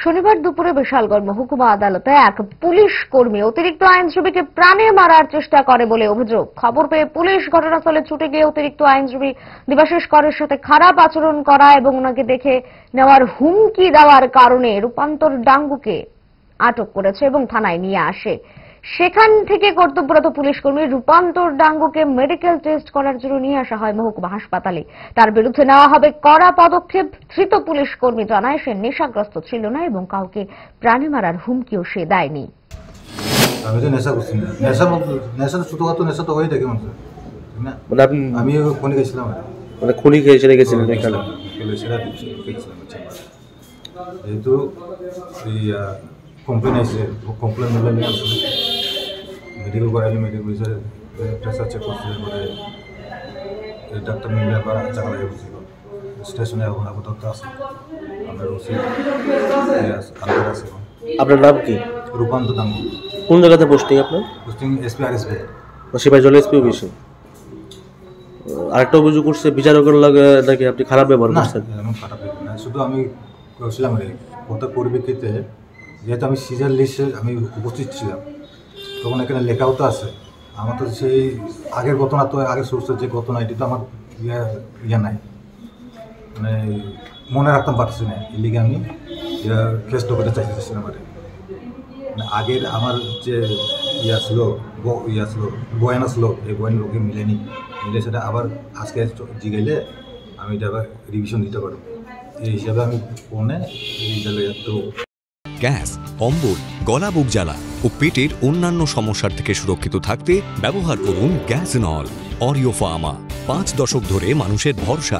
শনিবার দুপুরে বিশালগড় মহকুমা আদালতে এক পুলিশ কর্মী অতিরিক্ত আইনজীবীকে প্রাণে মারার চেষ্টা করে বলে অভিযোগ। খবর পেয়ে পুলিশ ঘটনাস্থলে ছুটে গিয়ে অতিরিক্ত আইনজীবী দেবাশিস করের সাথে খারাপ আচরণ করা এবং ওনাকে দেখে নেওয়ার হুমকি দেওয়ার কারণে রূপান্তর ডাঙ্গুকে আটক করেছে এবং থানায় নিয়ে আসে। সেখান থেকে কর্তব্যরত পুলিশ কর্মী রূপান্তর ডাঙ্গুকে মেডিকেল টেস্ট করার জন্য নিয়ে আসা হয় মহকুমা হাসপাতালে। তার বিরুদ্ধে নেওয়া হবে কড়া পদক্ষেপ। ধৃত পুলিশ কর্মী জানায় সে নেশাগ্রস্ত ছিল না এবং কাউকে প্রাণে মারার হুমকিও সে দেয়নি। আমি তো নেশা করছি না, নেশা ছোটখাটো নেশা তো হয়ে থাকে মানুষের, ঠিক না? মানে আপনি আমি খনি গেছিলাম, মানে খুনি খেয়ে চলে গেছিলেন এখানে? যেহেতু এই কমপ্লেন আসছে, কমপ্লেন মিলে নিয়ে আসছে, মেডিকেল করাইলে মেডিকেল বিষয়ে প্রেসার চেক করছে, ডাক্তার মিলে আবার চাকা লাগিয়ে বলছিল। স্টেশনে এখন আপাতত আছে, আমরা ওসি আন্দার আছে। আপনার নাম কি? রূপান্তর ডাঙ্গু। কোন জায়গাতে পোস্টিং আপনার? পোস্টিং এসপি আর এসপি সিপাহীজলা এসপি অফিসে। আরেকটা অভিযোগ করছে বিচারকের লাগে নাকি আপনি খারাপ ব্যবহার করছেন। এমন খারাপ না, শুধু আমি বলছিলাম কথা পরিপ্রেক্ষিতে, যেহেতু আমি সিজার লিস্টে আমি উপস্থিত ছিলাম, তখন এখানে লেখাও তো আছে। আমার তো সেই আগের ঘটনা, তো আগের সোর্সের যে ঘটনা, এটি তো আমার ইয়া নাই, মানে মনে রাখতাম পারছি না। এই লিগে আমি কেস ঢোকাতে চাইতেছিলাম। মানে আগের আমার যে ছিল বয়ান আসলো, এই বয়ান লোকে মিলে সেটা আবার আজকে জিগাইলে আমি এটা আবার রিভিশন দিতে পারবো। এই হিসাবে আমি ফোনে গ্যাস, অম্বল, গলা বুক জ্বালা ও পেটের অন্যান্য সমস্যার থেকে সুরক্ষিত থাকতে ব্যবহার করুন গ্যাসনল। অরিও ফার্মা, 5 দশক ধরে মানুষের ভরসা।